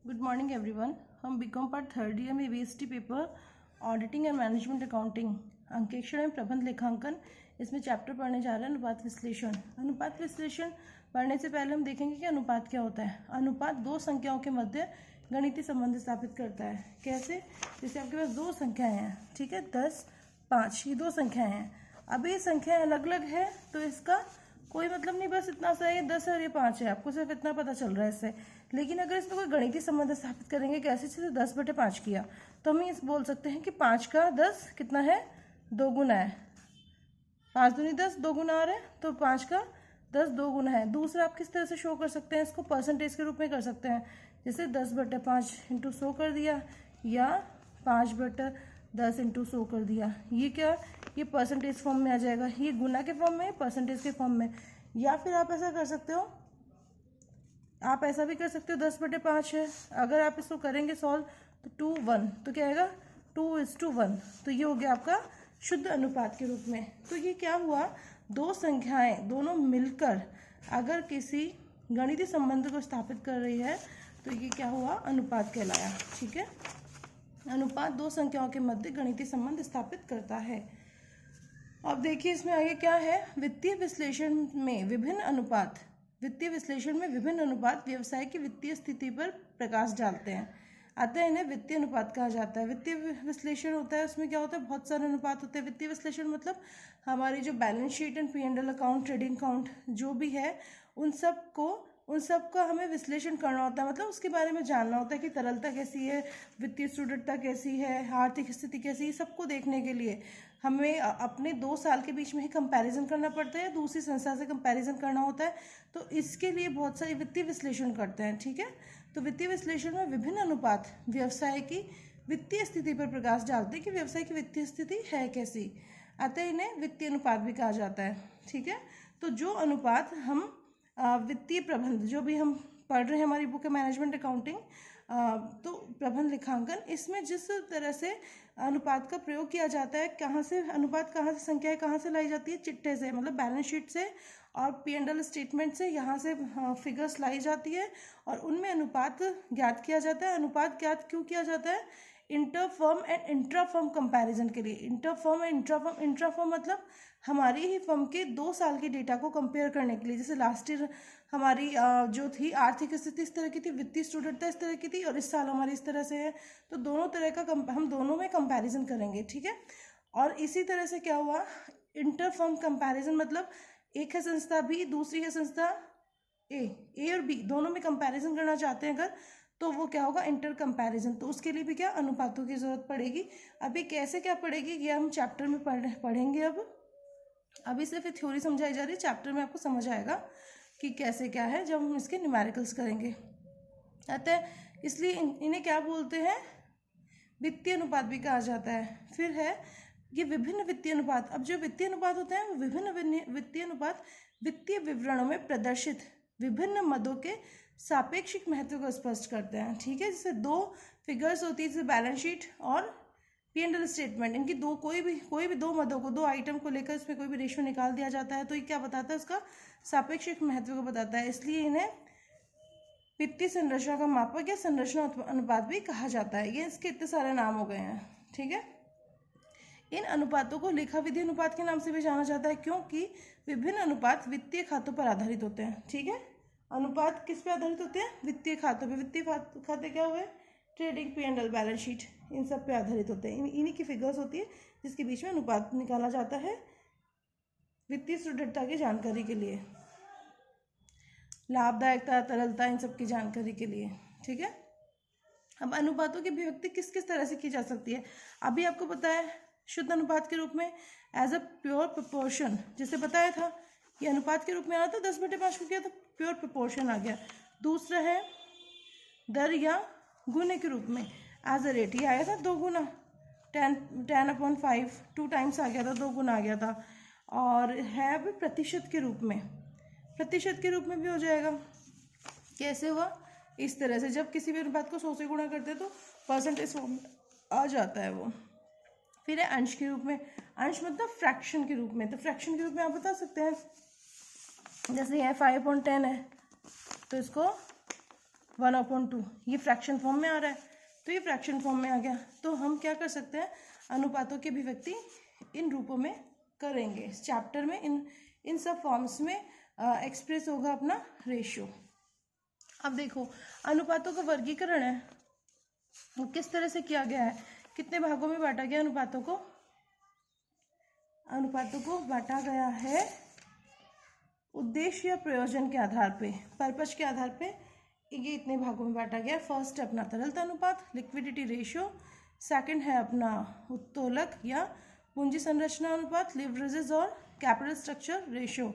Good morning everyone. हम BCom part third year में VST paper auditing and management accounting अंकेक्षण एवं प्रबंध लेखांकन इसमें चैप्टर पढ़ने जा रहे हैं अनुपात विश्लेषण। अनुपात विश्लेषण पढ़ने से पहले हम देखेंगे कि अनुपात क्या होता है। अनुपात दो संख्याओं के मध्य गणितीय संबंध स्थापित करता है। कैसे? जैसे आपके पास दो संख्याएं हैं, ठीक है, 10, 5, ये दो संख्याएं हैं। अब ये संख्याएं अलग अलग है तो इसका कोई मतलब नहीं, बस इतना सा, ये 10 और ये 5 है, आपको सिर्फ इतना पता चल रहा है इससे। लेकिन अगर इसमें कोई गणितीय संबंध स्थापित करेंगे कैसे, जैसे 10/5 किया तो हम ये बोल सकते हैं कि 5 का 10 कितना है, 2 गुना है। 5 दूनी 10, 2 गुना आ रहा है, तो 5 का 10 2 गुना है। दूसरा आप किस तरह से शो कर सकते हैं इसको, परसेंटेज के रूप में कर सकते हैं। जैसे 10/5 इंटू 100 कर दिया, या 5/10 इंटू 100 कर दिया। ये क्या, ये परसेंटेज फॉर्म में आ जाएगा, ये गुना के फॉर्म में, परसेंटेज के फॉर्म में। या फिर आप ऐसा कर सकते हो, आप ऐसा भी कर सकते हो, 10/5 है, अगर आप इसको करेंगे सॉल्व तो 2:1, तो क्या आएगा, 2:1। तो ये हो गया आपका शुद्ध अनुपात के रूप में। तो ये क्या हुआ, दो संख्याएं दोनों मिलकर अगर किसी गणितीय संबंध को स्थापित कर रही है तो ये क्या हुआ, अनुपात कहलाया। ठीक है, अनुपात दो संख्याओं के मध्य गणितीय संबंध स्थापित करता है। अब देखिए इसमें आगे क्या है, वित्तीय विश्लेषण में विभिन्न अनुपात, वित्तीय विश्लेषण में विभिन्न अनुपात व्यवसाय की वित्तीय स्थिति पर प्रकाश डालते हैं, अतः इन्हें वित्तीय अनुपात कहा जाता है। वित्तीय विश्लेषण होता है, उसमें क्या होता है, बहुत सारे अनुपात होते हैं। वित्तीय विश्लेषण मतलब हमारी जो balance sheet and P&L account, trading account जो भी है, उन सब का हमें विश्लेषण करना होता है, मतलब उसके बारे में जानना होता है कि तरलता कैसी है, वित्तीय सुदृढ़ता कैसी है, आर्थिक स्थिति कैसी है। सबको देखने के लिए हमें अपने 2 साल के बीच में ही कंपैरिजन करना पड़ता है, दूसरी संस्था से कंपैरिजन करना होता है, तो इसके लिए बहुत सारी वित्तीय विश्लेषण करते हैं। ठीक है, तो वित्तीय विश्लेषण में विभिन्न अनुपात व्यवसाय की वित्तीय स्थिति पर प्रकाश डालते हैं कि व्यवसाय की वित्तीय स्थिति है कैसी, अतः इन्हें वित्तीय अनुपात भी कहा जाता है। ठीक है, तो जो अनुपात हम वित्तीय प्रबंध, जो भी हम पढ़ रहे हैं हमारी बुक है मैनेजमेंट अकाउंटिंग, तो प्रबंध लेखांकन, इसमें जिस तरह से अनुपात का प्रयोग किया जाता है, कहाँ से अनुपात, कहाँ से संख्याएं कहाँ से लाई जाती है, चिट्ठे से, मतलब बैलेंस शीट से और P&L स्टेटमेंट से, यहाँ से फिगर्स लाई जाती है और उनमें अनुपात ज्ञात किया जाता है। अनुपात ज्ञात क्यों किया जाता है, inter firm and intra firm comparison के लिए। Inter firm and intra firm मतलब हमारी ही फर्म के 2 साल के डेटा को कंपेयर करने के लिए। जैसे लास्ट ईयर हमारी जो थी आर्थिक स्थिति इस तरह की थी, वित्तीय सुदृढ़ता इस तरह की थी, और इस साल हमारी इस तरह से है, तो दोनों तरह का हम दोनों में कंपैरिजन करेंगे। ठीक है, और इसी तरह से क्या हुआ, इंटर फर्म कंपैरिजन मतलब एक है संस्था बी, दूसरी है संस्था ए और बी, दोनों में कंपैरिजन करना चाहते हैं अगर, तो वो क्या होगा, इंटर कंपैरिजन। तो उसके लिए भी क्या, अनुपातों की जरूरत पड़ेगी। अभी कैसे क्या पड़ेगी ये हम चैप्टर में पढ़ेंगे। अभी सिर्फ थ्योरी समझाई जा रही है, चैप्टर में आपको समझ आएगा कि कैसे क्या है जब हम इसके न्यूमेरिकल्स करेंगे। अतः इसलिए इन्हें क्या बोलते हैं, वित्तीय अनुपात भी कहा जाता है। फिर है ये विभिन्न वित्तीय अनुपात। अब जो वित्तीय अनुपात होते हैं वो विभिन्न वित्तीय अनुपात वित्तीय विवरणों में प्रदर्शित विभिन्न मदों के सापेक्षिक महत्व को स्पष्ट करते हैं। ठीक है, जैसे 2 फिगर्स होती है, जैसे बैलेंस शीट और P&L स्टेटमेंट, इनकी दो कोई भी 2 मदों को, 2 आइटम को लेकर इसमें कोई भी रेशियो निकाल दिया जाता है, तो ये क्या बताता है, उसका सापेक्षिक महत्व को बताता है। इसलिए इन्हें वित्तीय संरचना का मापक या संरचना अनुपात भी कहा जाता है। ये इसके इतने सारे नाम हो गए हैं। ठीक है, इन अनुपातों को लेखा विधि अनुपात के नाम से भी जाना जाता है, क्योंकि विभिन्न अनुपात वित्तीय खातों पर आधारित होते हैं। ठीक है, अनुपात किस पे आधारित होते हैं, वित्तीय खातों पे। वित्तीय खाते क्या हुए, ट्रेडिंग, P&L, बैलेंस शीट, इन सब पे आधारित होते हैं। इन्हीं की फिगर्स होती है जिसके बीच में अनुपात निकाला जाता है वित्तीय सुदृढ़ता की जानकारी के लिए, लाभदायकता, तरलता, इन सब की जानकारी के लिए। ठीक है, अब अनुपातों की अभिव्यक्ति किस किस तरह से की जा सकती है, अभी आपको पता है, शुद्ध अनुपात के रूप में एज अ प्योर प्रोपोर्शन, जैसे बताया था, ये अनुपात के रूप में आना था, 10/5 को किया तो प्योर प्रोपोर्शन आ गया। दूसरा है दर या गुने के रूप में एज अ रेट, ये आया था 2 गुना, 10/5 2 टाइम्स आ गया था, 2 गुना आ गया था। और है अब प्रतिशत के रूप में, प्रतिशत के रूप में भी हो जाएगा। कैसे हुआ, इस तरह से जब किसी भी अनुपात को 100 से गुणा करते हैं तो परसेंटेज फॉर्म में आ जाता है वो। फिर है अंश के रूप में, अंश मतलब फ्रैक्शन के रूप में, तो फ्रैक्शन के रूप में आप बता सकते हैं, जैसे यह 5/10 है तो इसको 1/2, ये फ्रैक्शन फॉर्म में आ रहा है, तो ये फ्रैक्शन फॉर्म में आ गया। तो हम क्या कर सकते हैं, अनुपातों की अभिव्यक्ति इन रूपों में करेंगे। इस चैप्टर में इन सब फॉर्म्स में एक्सप्रेस होगा अपना रेशियो। अब देखो अनुपातों का वर्गीकरण है वो किस तरह से किया गया है, कितने भागों में बांटा गया अनुपातों को। अनुपातों को बांटा गया है उद्देश्य या प्रयोजन के आधार पे, पर्पज के आधार पे ये इतने भागों में बांटा गया। फर्स्ट है अपना तरलता अनुपात, लिक्विडिटी रेशियो। सेकंड है अपना उत्तोलक या पूंजी संरचना अनुपात, लिवरेजेस और कैपिटल स्ट्रक्चर रेशियो।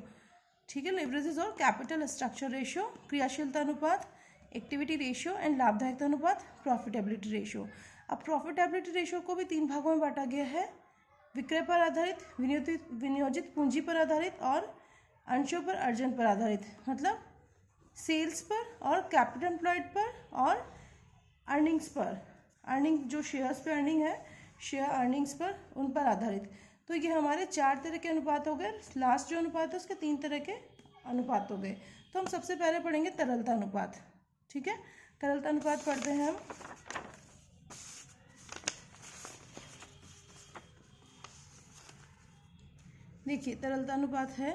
ठीक है, लिवरेजेस और कैपिटल स्ट्रक्चर रेशियो। क्रियाशीलता अनुपात, एक्टिविटी रेशियो एंड लाभदायकता अनुपात, प्रॉफिटेबिलिटी रेशियो। अब प्रॉफिटेबिलिटी रेशियो को भी 3 भागों में बांटा गया है, विक्रय पर आधारित, विनियोजित पूंजी पर आधारित और अंशों पर अर्जन पर आधारित। मतलब सेल्स पर और कैपिटल एम्प्लॉयड पर और अर्निंग्स पर, अर्निंग जो शेयर्स पे अर्निंग है, शेयर अर्निंग्स पर, उन पर आधारित। तो ये हमारे 4 तरह के अनुपात हो गए। लास्ट जो अनुपात है उसके 3 तरह के अनुपात हो गए। तो हम सबसे पहले पढ़ेंगे तरलता अनुपात। ठीक है, तरलता अनुपात पढ़ते हैं हम। देखिए तरलता अनुपात है,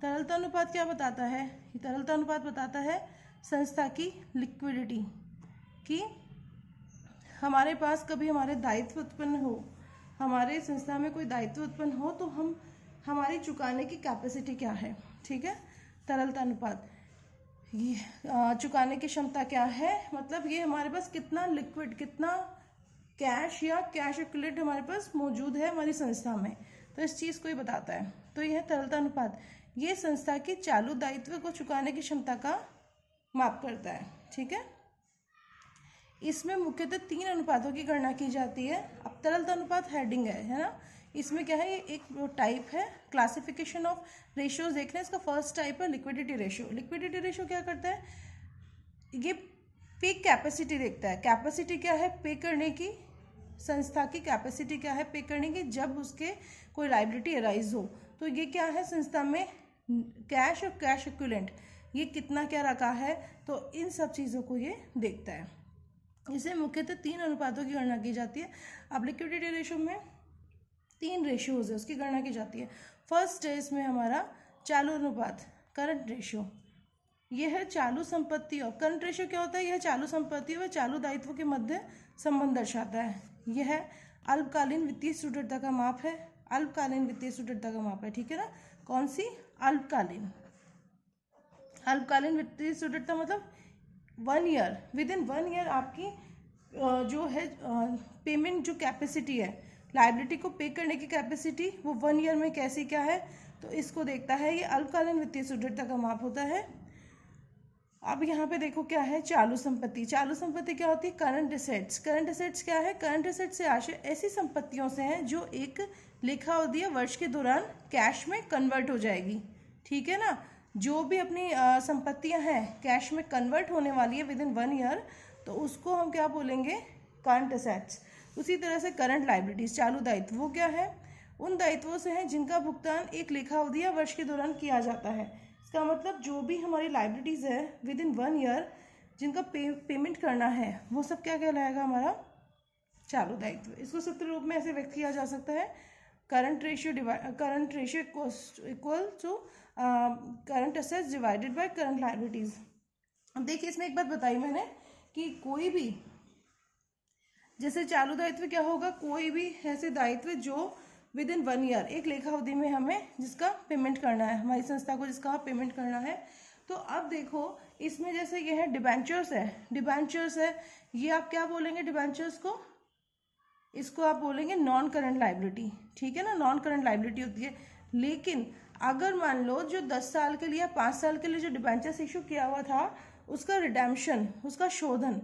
तरलता अनुपात क्या बताता है, तरलता अनुपात बताता है संस्था की लिक्विडिटी, कि हमारे पास कभी हमारे दायित्व उत्पन्न हो, हमारे संस्था में कोई दायित्व उत्पन्न हो तो हम हमारी चुकाने की कैपेसिटी क्या है। ठीक है, तरलता अनुपात ये चुकाने की क्षमता क्या है, मतलब ये हमारे पास कितना लिक्विड, कितना कैश या कैश इक्विवेलेंट हमारे पास मौजूद है हमारी संस्था में, तो इस चीज़ को ही बताता है। तो यह है तरलता अनुपात, ये संस्था की चालू दायित्व को चुकाने की क्षमता का माप करता है। ठीक है, इसमें मुख्यतः 3 अनुपातों की गणना की जाती है। अब तरलता अनुपात हेडिंग है ना, इसमें क्या है, ये एक टाइप है क्लासिफिकेशन ऑफ रेशियोज देख रहे हैं। इसका फर्स्ट टाइप है लिक्विडिटी रेशियो। लिक्विडिटी रेशियो क्या करता है, ये पे कैपेसिटी देखता है। कैपेसिटी क्या है, पे करने की, संस्था की कैपेसिटी क्या है पे करने की जब उसके कोई लायबिलिटी अराइज हो। तो ये क्या है, संस्था में कैश और कैश इक्विवेलेंट ये कितना क्या रखा है, तो इन सब चीज़ों को ये देखता है। इसे मुख्यतः 3 अनुपातों की गणना की जाती है। अब लिक्विडिटी रेशियो में 3 रेशियोज है, उसकी गणना की जाती है। फर्स्ट है इसमें हमारा चालू अनुपात, करंट रेशियो। यह है चालू संपत्ति, और करंट रेशियो क्या होता है, यह चालू संपत्ति व चालू दायित्व के मध्य संबंध दर्शाता है। यह अल्पकालीन वित्तीय सुदृढ़ता का माप है, अल्पकालीन वित्तीय सुदृढ़ता का माप है। ठीक है ना, कौन सी, अल्पकालीन। अल्पकालीन वित्तीय सुदृढ़ता मतलब 1 ईयर, विद इन 1 ईयर आपकी जो है पेमेंट जो कैपेसिटी है, लायबिलिटी को पे करने की कैपेसिटी, वो 1 ईयर में कैसी क्या है, तो इसको देखता है। ये अल्पकालीन वित्तीय सुदृढ़ता का माप होता है। अब यहाँ पे देखो क्या है, चालू संपत्ति। चालू संपत्ति क्या होती है, करंट एसेट्स। करंट एसेट्स क्या है, करंट एसेट्स से आशय ऐसी संपत्तियों से हैं जो एक लेखा अवधि या वर्ष के दौरान कैश में कन्वर्ट हो जाएगी। ठीक है ना, जो भी अपनी संपत्तियां हैं कैश में कन्वर्ट होने वाली है विद इन 1 ईयर, तो उसको हम क्या बोलेंगे, करंट एसेट्स। उसी तरह से करंट लायबिलिटीज, चालू दायित्व, वो क्या है, उन दायित्वों से हैं जिनका भुगतान एक लेखा अवधि या वर्ष के दौरान किया जाता है। इसका मतलब जो भी हमारी लायबिलिटीज है विद इन 1 ईयर जिनका पेमेंट करना है, वो सब क्या कहलाएगा, हमारा चालू दायित्व। इसको सूत्र रूप में ऐसे व्यक्त किया जा सकता है, current ratio equal to current assets divided by current liabilities. अब देखिए इसमें एक बात बताई मैंने कि कोई भी, जैसे चालू दायित्व क्या होगा, कोई भी ऐसे दायित्व जो विद इन 1 ईयर एक लेखा अवधि में हमें जिसका पेमेंट करना है, हमारी संस्था को जिसका पेमेंट करना है। तो अब देखो इसमें जैसे ये है डिबेंचर्स है, डिबेंचर्स है, ये आप क्या बोलेंगे डिबेंचर्स को, इसको आप बोलेंगे नॉन करंट लायबिलिटी। ठीक है ना, नॉन करंट लायबिलिटी होती है। लेकिन अगर मान लो जो 10 साल के लिए या 5 साल के लिए जो डिबेंचर्स इशू किया हुआ था, उसका रिडेम्पशन, उसका शोधन,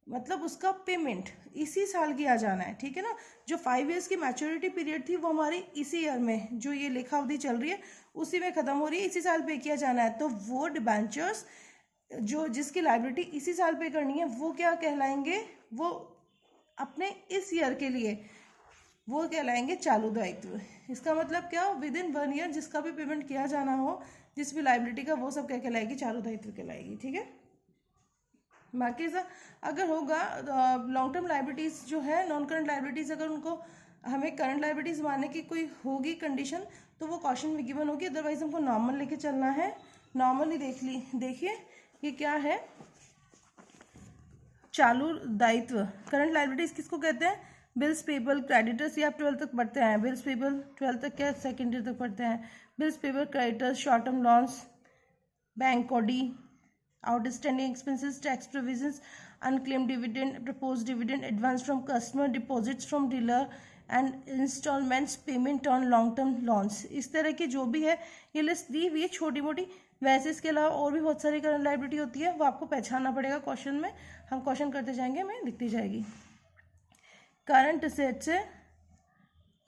मतलब उसका पेमेंट इसी साल किया जाना है। ठीक है ना, जो 5 ईयर्स की मैच्योरिटी पीरियड थी वो हमारी इसी ईयर में, जो ये लेखा अवधि चल रही है उसी में खत्म हो रही है, इसी साल पे किया जाना है। तो वो डिबेंचर्स जो जिसकी लायबिलिटी इसी साल पे करनी है, वो क्या कहलाएंगे, वो अपने इस ईयर के लिए वो कहलाएंगे चालू दायित्व। इसका मतलब क्या, विद इन 1 ईयर जिसका भी पेमेंट किया जाना हो, जिस भी लायबिलिटी का, वो सब क्या कहलाएगी, चालू दायित्व कहलाएगी। ठीक है, बाकी से अगर होगा लॉन्ग टर्म लाइबिलिटीज़ जो है, नॉन करंट लाइबिलिटीज़, अगर उनको हमें करंट लाइबिलिटीज़ मानने की कोई होगी कंडीशन तो वो क्वेश्चन में गिवन होगी, अदरवाइज हमको नॉर्मल लेके चलना है। नॉर्मली देखिए ये क्या है, चालू दायित्व। करंट लाइबिलिटीज़ किसको कहते हैं? बिल्स पेबल, क्रेडिटर्स, ये आप 12 तक पढ़ते हैं। बिल्स पेबल 12 तक क्या सेकेंड ईयर तक पढ़ते हैं। Bills payable, creditors, short term loans, bank OD, outstanding expenses, tax provisions, unclaim dividend, propose dividend, advance from customer, deposits from dealer and instalments, payment on long term loans. इस तरह की जो भी है ये लिस्ट दी हुई है छोटी मोटी। वैसे इसके अलावा और भी बहुत सारी करंट लायबिलिटी होती है, वो आपको पहचानना पड़ेगा क्वेश्चन में। हम क्वेश्चन करते जाएंगे, हमें दिखती जाएगी। करंट असेट्स है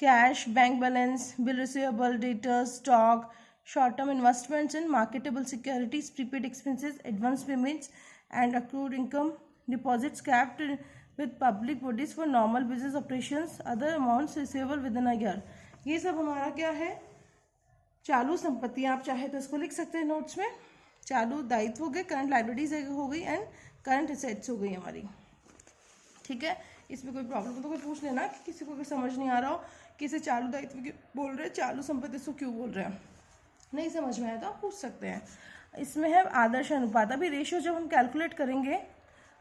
cash, bank balance, bill receivable, debtors, stock, short term investments in marketable securities, prepaid expenses, advance payments and accrued income, deposits capped with public bodies for normal business operations, other amounts receivable with in a year. ये सब हमारा क्या है? चालू संपत्ति। आप चाहे तो इसको लिख सकते हैं नोट्स में। चालू दायित्व हो गए, करंट लाइबिलिटीज हो गई एंड करंट एसेट्स हो गई हमारी। ठीक है, इसमें कोई प्रॉब्लम हो तो कोई पूछ लेना कि किसी को भी समझ नहीं आ रहा हो कि इसे चालू दायित्व बोल रहे हैं, चालू संपत्ति इसको क्यों बोल रहे हैं, नहीं समझ में आया तो आप पूछ सकते हैं। इसमें है आदर्श अनुपात। अभी रेशियो जब हम कैलकुलेट करेंगे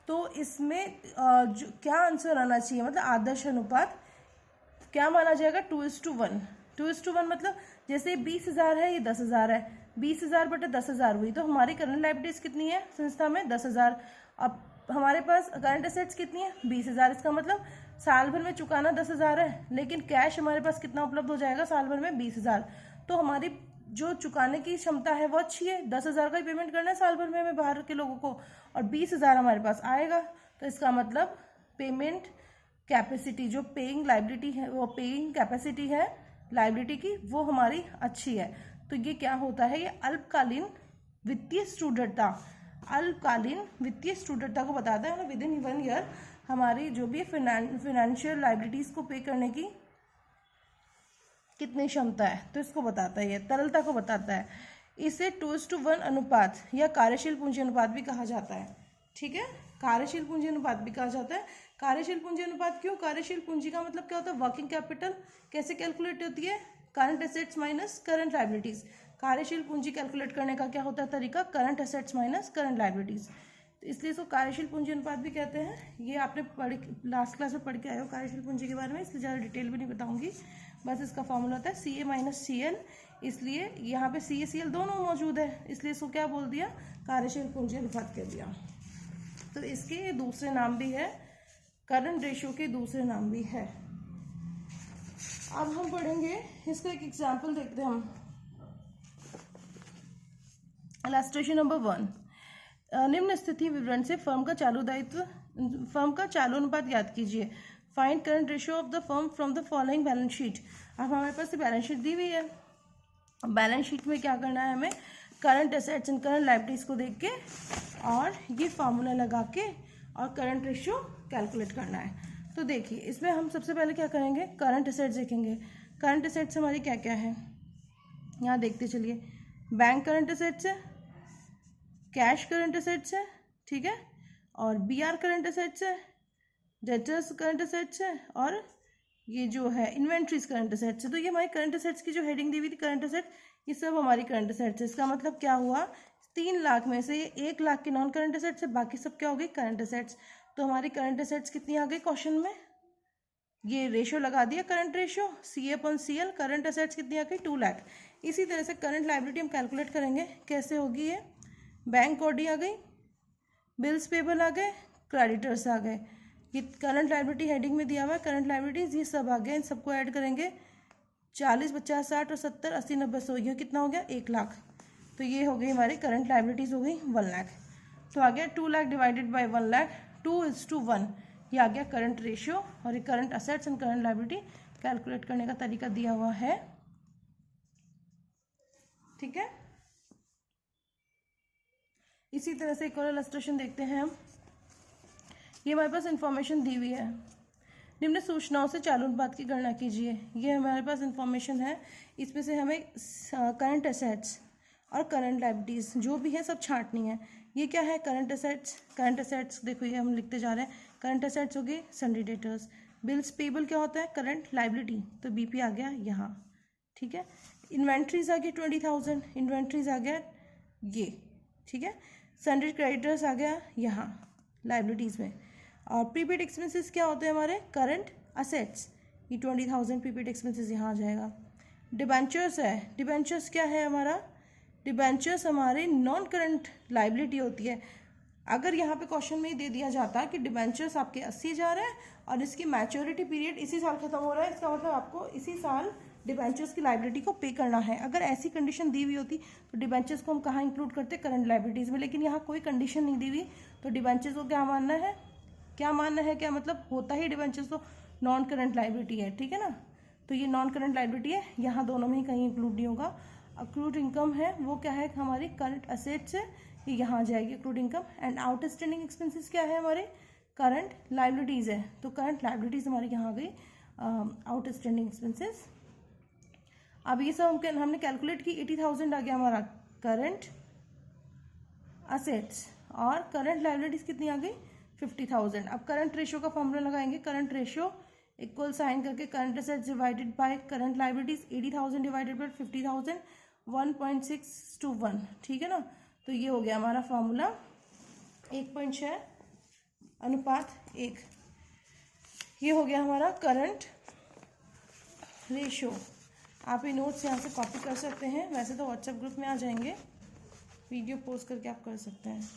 तो इसमें क्या आंसर आना चाहिए, मतलब आदर्श अनुपात क्या माना जाएगा? 2:1। 2:1 मतलब जैसे 20,000 है, ये 10,000 है, 20,000 बटे 10,000 हुई, तो हमारी करंट लायबिलिटीज कितनी है संस्था में? 10,000। अब हमारे पास करंट एसेट्स कितनी है? 20,000। इसका मतलब साल भर में चुकाना 10,000 है, लेकिन कैश हमारे पास कितना उपलब्ध हो जाएगा साल भर में? 20,000। तो हमारी जो चुकाने की क्षमता है वो अच्छी है। 10,000 का ही पेमेंट करना है साल भर में हमें बाहर के लोगों को, और 20,000 हमारे पास आएगा। तो इसका मतलब पेमेंट कैपेसिटी, जो पेइंग लाइबिलिटी है, वो पेइंग कैपेसिटी है लाइबिलिटी की, वो हमारी अच्छी है। तो ये क्या होता है? ये अल्पकालीन वित्तीय सुदृढ़ता, अल्पकालीन वित्तीय सुदृढ़ता को बताता है। विद इन 1 ईयर हमारी जो भी फाइनेंशियल लाइबिलिटीज को पे करने की कितनी क्षमता है, तो इसको बताता है, ये तरलता को बताता है। इसे 2:1 अनुपात या कार्यशील पूंजी अनुपात भी कहा जाता है। ठीक है, कार्यशील पूंजी अनुपात भी कहा जाता है। कार्यशील पूंजी अनुपात क्यों? कार्यशील पूंजी का मतलब क्या होता है? Working capital. कैसे कैलकुलेट होती है? Current assets minus current liabilities. कार्यशील पूंजी कैलकुलेट करने का क्या होता है तरीका? Current assets minus current liabilities. तो इसलिए इसको कार्यशील पूंजी अनुपात भी कहते हैं। ये आपने लास्ट क्लास में पढ़ के आए हो कार्यशील पूंजी के बारे में, इसलिए ज़्यादा डिटेल भी नहीं बताऊंगी। बस इसका फॉर्मूला होता है CA माइनस CL, इसलिए यहाँ पे CA CL दोनों मौजूद है, इसलिए इसको क्या बोल दिया? कार्यशील पूंजी अनुपात कह दिया। तो इसके दूसरे नाम भी है, करंट रेशियो के दूसरे नाम भी है। अब हम पढ़ेंगे इसका एक एग्जाम्पल देखते हैं हम। Illustration number 1। निम्न स्थिति विवरण से फर्म का चालू दायित्व, फर्म का चालू अनुपात याद कीजिए। Find current ratio of the firm from the following balance sheet. अब हमारे पास बैलेंस शीट दी हुई है। बैलेंस शीट में क्या करना है हमें? Current assets and current liabilities को देख के और ये फार्मूला लगा के और करंट रेशियो कैलकुलेट करना है। तो देखिए इसमें हम सबसे पहले क्या करेंगे? करंट एसेट्स देखेंगे। करंट एसेट्स हमारी क्या क्या है यहाँ देखते चलिए। बैंक करंट एसेट्स है, कैश करंट एसेट्स है, ठीक है, और BR करंट एसेट्स है, डेटर्स करंट एसेट्स है, और ये जो है इन्वेंट्रीज करंट एसेट्स है। तो ये हमारी करंट एसेट्स की जो हेडिंग दी हुई थी करंट एसेट, ये सब हमारी करंट एसेट्स है। इसका मतलब क्या हुआ? 3 लाख में से 1 लाख की नॉन करंट एसेट्स है, बाकी सब क्या हो गई? Current assets. तो हमारी करंट एसेट्स कितनी आ गई क्वेश्चन में? ये रेशियो लगा दिया current ratio CA/CL। Current assets कितनी आ गई? 2 लाख। इसी तरह से करंट लायबिलिटी हम कैलकुलेट करेंगे। कैसे होगी ये? बैंक ऑडी आ गई, बिल्स पेबल आ गए, क्रेडिटर्स आ गए। ये करंट लायबिलिटी हेडिंग में दिया हुआ है करंट लायबिलिटीज, ये सब आ गए। इन सबको ऐड करेंगे 40, 50, 60 और 70, 80, 90, 100, ये कितना हो गया? 1 लाख। तो ये हो गई हमारी करंट लायबिलिटीज हो गई 1 लाख। तो आ गया 2 लाख डिवाइडेड बाई 1 लाख, 2:1। ये आ गया करंट रेशियो। और ये current assets and current liability calculate करने का तरीका दिया हुआ है। ठीक है, इसी तरह से एक और इलस्ट्रेशन देखते हैं हम। ये हमारे पास इंफॉर्मेशन दी हुई है। निम्न सूचनाओं से चालू अनुपात की गणना कीजिए। ये हमारे पास इंफॉर्मेशन है, इसमें से हमें करंट एसेट्स और करंट लायबिलिटीज जो भी है सब छांटनी है। ये क्या है, करंट असेट्स। करंट असेट्स देखो ये हम लिखते जा रहे हैं, करंट असेट्स हो गए सन्ड्री डेटर्स। बिल्स पेबल क्या होता है, करंट लाइबिलिटी, तो बीपी आ गया यहाँ, ठीक है। इन्वेंट्रीज आ गया 20,000, इन्वेंट्रीज आ गया ये, ठीक है। सन्ड्री क्रेडिटर्स आ गया यहाँ लाइबिलिटीज़ में। और प्रीपेड एक्सपेंसेस क्या होते हैं हमारे, करंट असेट्स, ये 20,000 प्रीपेड एक्सपेंसेस यहाँ आ जाएगा। डिबेंचर्स है, डिबेंचर्स क्या है हमारा, डिबेंचर्स हमारे नॉन करंट लाइबिलिटी होती है। अगर यहाँ पे क्वेश्चन में ही दे दिया जाता कि डिबेंचर्स आपके 80 जा रहे हैं और इसकी मैच्योरिटी पीरियड इसी साल खत्म हो रहा है, इसका मतलब आपको इसी साल डिबेंचर्स की लाइबिलिटी को पे करना है। अगर ऐसी कंडीशन दी हुई होती तो डिबेंचर्स को हम कहाँ इंक्लूड करते, करंट लाइबिलिटीज़ में, लेकिन यहाँ कोई कंडीशन नहीं दी हुई, तो डिबेंचर्स को क्या मानना है, क्या मानना है, क्या मतलब होता ही डिबेंचर्स तो नॉन करंट लाइबिलिटी है, ठीक है ना। तो ये नॉन करंट लाइबिलिटी है, यहाँ दोनों में ही कहीं इंक्लूड नहीं होगा। अक्रूड इनकम है वो क्या है, हमारी करंट असेट्स है, ये यहाँ आ जाएगी accrued income. And outstanding expenses क्या है हमारे, करंट लाइबिलिटीज़ है, तो करंट लाइबिलिटीज़ हमारी यहाँ आ गई आउटस्टैंडिंग एक्सपेंसेस। अब ये सब हमने कैलकुलेट की, 80,000 आ गया हमारा करंट असेट्स, और करंट लाइबिलिटीज़ कितनी आ गई, 50,000। अब करंट रेशियो का फॉर्मूला लगाएंगे, करंट रेशियो इक्वल साइन करके current assets divided by current liabilities, 80,000 divided by 50,000, 1.6:1, ठीक है ना। तो ये हो गया हमारा फॉर्मूला 1.6 अनुपात 1, ये हो गया हमारा करंट रेशियो। आप ये नोट्स यहाँ से कॉपी कर सकते हैं, वैसे तो व्हाट्सएप ग्रुप में आ जाएंगे, वीडियो पोस्ट करके आप कर सकते हैं।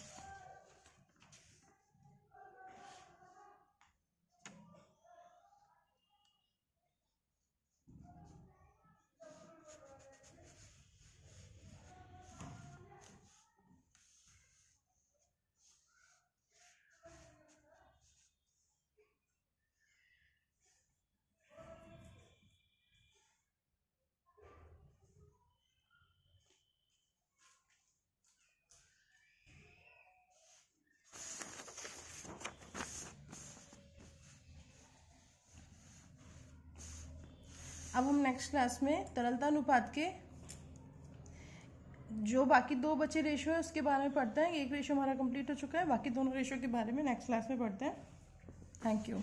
अब हम नेक्स्ट क्लास में तरलता अनुपात के जो बाकी दो बचे रेशियो है उसके बारे में पढ़ते हैं। एक रेशियो हमारा कंप्लीट हो चुका है, बाकी दोनों रेशियो के बारे में नेक्स्ट क्लास में पढ़ते हैं। Thank you.